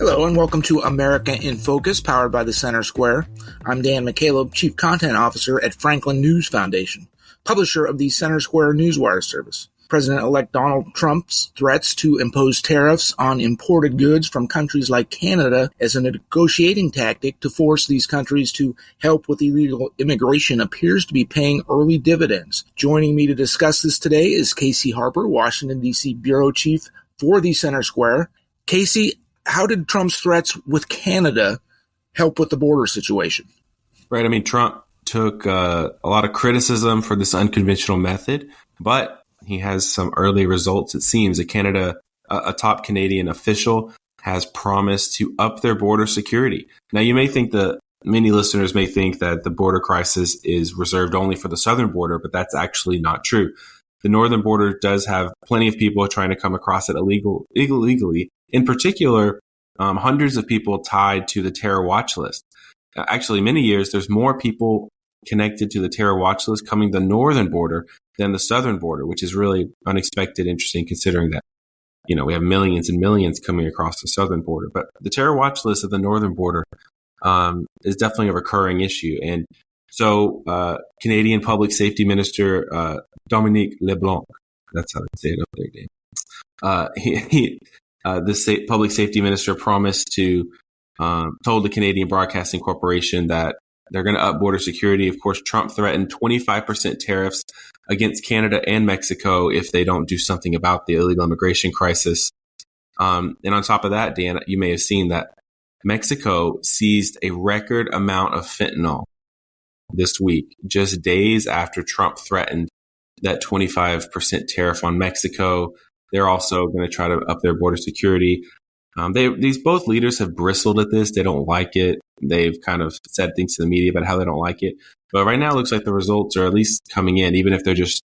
Hello and welcome to America in Focus, powered by the Center Square. I'm Dan McCaleb, Chief Content Officer at Franklin News Foundation, publisher of the Center Square Newswire service. President-elect Donald Trump's threats to impose tariffs on imported goods from countries like Canada as a negotiating tactic to force these countries to help with illegal immigration appears to be paying early dividends. Joining me to discuss this today is Casey Harper, Washington, D.C. Bureau Chief for the Center Square. Casey, how did Trump's threats with Canada help with the border situation? Right. I mean, Trump took a lot of criticism for this unconventional method, but he has some early results. It seems that Canada, a top Canadian official, has promised to up their border security. Now, you may think many listeners may think that the border crisis is reserved only for the southern border, but that's actually not true. The northern border does have plenty of people trying to come across it illegally. In particular, hundreds of people tied to the terror watch list. Actually, many years, there's more people connected to the terror watch list coming the northern border than the southern border, which is really unexpected, interesting, considering that, we have millions and millions coming across the southern border. But the terror watch list of the northern border is definitely a recurring issue. And so Canadian Public Safety Minister Dominic LeBlanc, that's how they say it up there, Dan. The public safety minister promised to told the Canadian Broadcasting Corporation that they're going to up border security. Of course, Trump threatened 25% tariffs against Canada and Mexico if they don't do something about the illegal immigration crisis. And on top of that, Dan, you may have seen that Mexico seized a record amount of fentanyl this week, just days after Trump threatened that 25% tariff on Mexico. They're also going to try to up their border security. These both leaders have bristled at this. They don't like it. They've kind of said things to the media about how they don't like it. But right now, it looks like the results are at least coming in, even if they're just,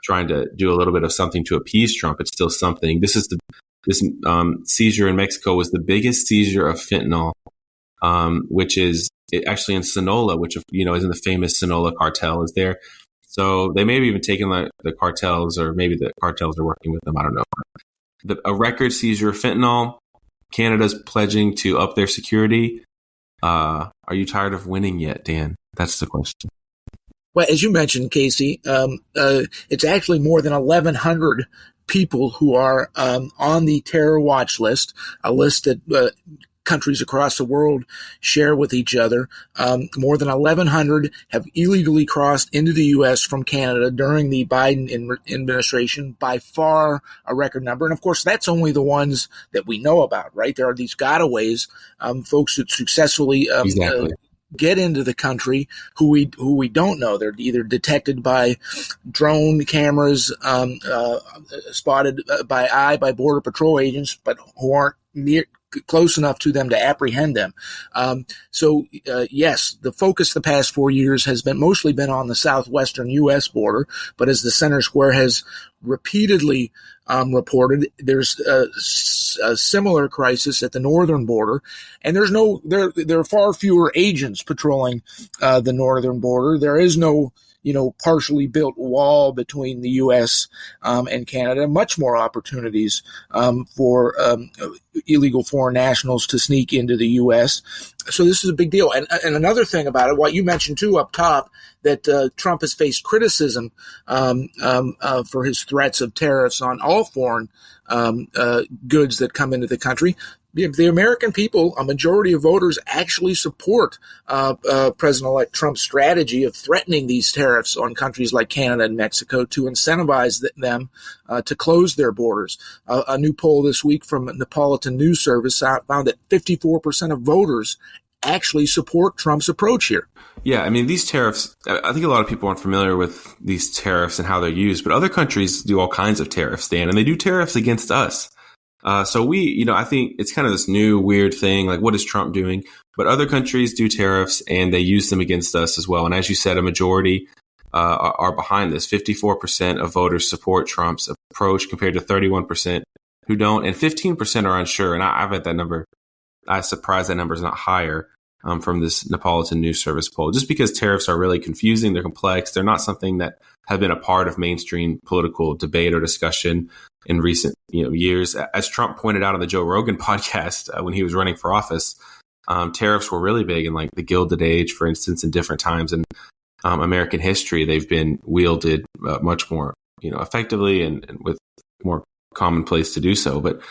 trying to do a little bit of something to appease Trump. It's still something. This seizure in Mexico was the biggest seizure of fentanyl, which is actually in Sinaloa, which is in the famous Sinaloa cartel is there. So they may have even taken the cartels, or maybe the cartels are working with them. I don't know. A record seizure of fentanyl. Canada's pledging to up their security. Are you tired of winning yet, Dan? That's the question. Well, as you mentioned, Casey, it's actually more than 1,100 people who are on the terror watch list, a list that countries across the world share with each other. More than 1,100 have illegally crossed into the U.S. from Canada during the Biden administration, by far a record number. And of course, that's only the ones that we know about, right? There are these gotaways, folks that successfully get into the country who we don't know. They're either detected by drone cameras, spotted by Border Patrol agents, but who aren't close enough to them to apprehend them. Yes, the focus the past 4 years has mostly been on the southwestern U.S. border, but as the Center Square has repeatedly reported, there's a similar crisis at the northern border, and there are far fewer agents patrolling the northern border. There is no partially built wall between the U.S. And Canada. Much more opportunities for illegal foreign nationals to sneak into the U.S. So this is a big deal. And another thing about it, what you mentioned too up top, that Trump has faced criticism for his threats of tariffs on all foreign goods that come into the country. The American people, a majority of voters, actually support President-elect Trump's strategy of threatening these tariffs on countries like Canada and Mexico to incentivize them to close their borders. A new poll this week from Neapolitan News Service found that 54% of voters actually support Trump's approach here. Yeah, I mean, these tariffs, I think a lot of people aren't familiar with these tariffs and how they're used, but other countries do all kinds of tariffs, Dan, and they do tariffs against us. So I think it's kind of this new weird thing, like what is Trump doing? But other countries do tariffs and they use them against us as well. And as you said, a majority are behind this. 54% of voters support Trump's approach compared to 31% who don't. And 15% are unsure. And I've had that number. I'm surprised that number is not higher from this Neapolitan News Service poll, just because tariffs are really confusing. They're complex. They're not something that have been a part of mainstream political debate or discussion. in recent years. As Trump pointed out on the Joe Rogan podcast when he was running for office, tariffs were really big in like the Gilded Age, for instance, in different times in American history. They've been wielded much more effectively and with more commonplace to do so. But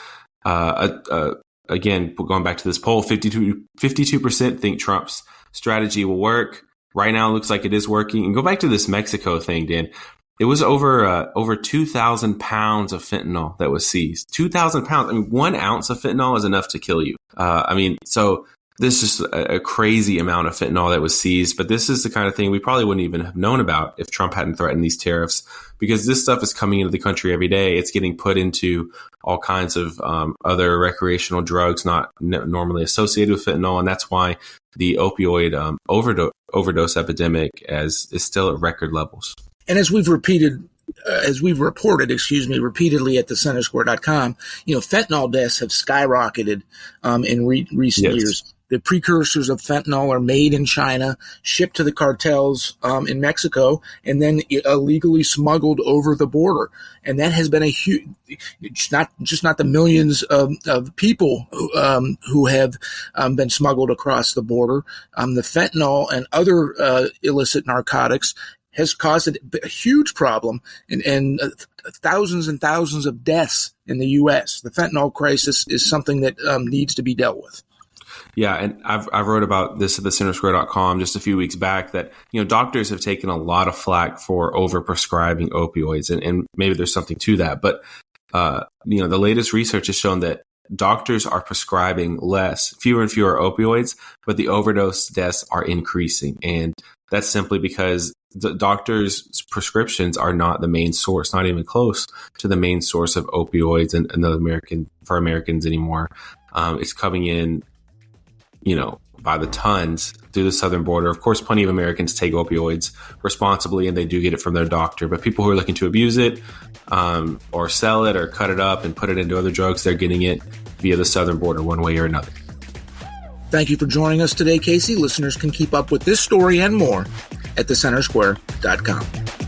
again, going back to this poll, 52% think Trump's strategy will work. Right now, it looks like it is working. And go back to this Mexico thing, Dan. It was over 2,000 pounds of fentanyl that was seized. 2,000 pounds. I mean, 1 ounce of fentanyl is enough to kill you. So this is a crazy amount of fentanyl that was seized. But this is the kind of thing we probably wouldn't even have known about if Trump hadn't threatened these tariffs, because this stuff is coming into the country every day. It's getting put into all kinds of other recreational drugs not normally associated with fentanyl. And that's why the opioid overdose epidemic is still at record levels. And as we've reported, repeatedly at thecentersquare.com, fentanyl deaths have skyrocketed in recent years. The precursors of fentanyl are made in China, shipped to the cartels in Mexico, and then illegally smuggled over the border. And that has been a huge, not the millions of people who have been smuggled across the border. The fentanyl and other illicit narcotics has caused a huge problem and thousands and thousands of deaths in the U.S. The fentanyl crisis is something that needs to be dealt with. Yeah, and I wrote about this at thecentersquare.com just a few weeks back that, doctors have taken a lot of flack for overprescribing opioids, and maybe there's something to that. But, the latest research has shown that doctors are prescribing fewer and fewer opioids, but the overdose deaths are increasing. And that's simply because the doctors' prescriptions are not the main source, not even close to the main source of opioids and for Americans anymore. It's coming in, by the tons through the southern border. Of course, plenty of Americans take opioids responsibly, and they do get it from their doctor. But people who are looking to abuse it or sell it or cut it up and put it into other drugs, they're getting it via the southern border one way or another. Thank you for joining us today, Casey. Listeners can keep up with this story and more at thecentersquare.com.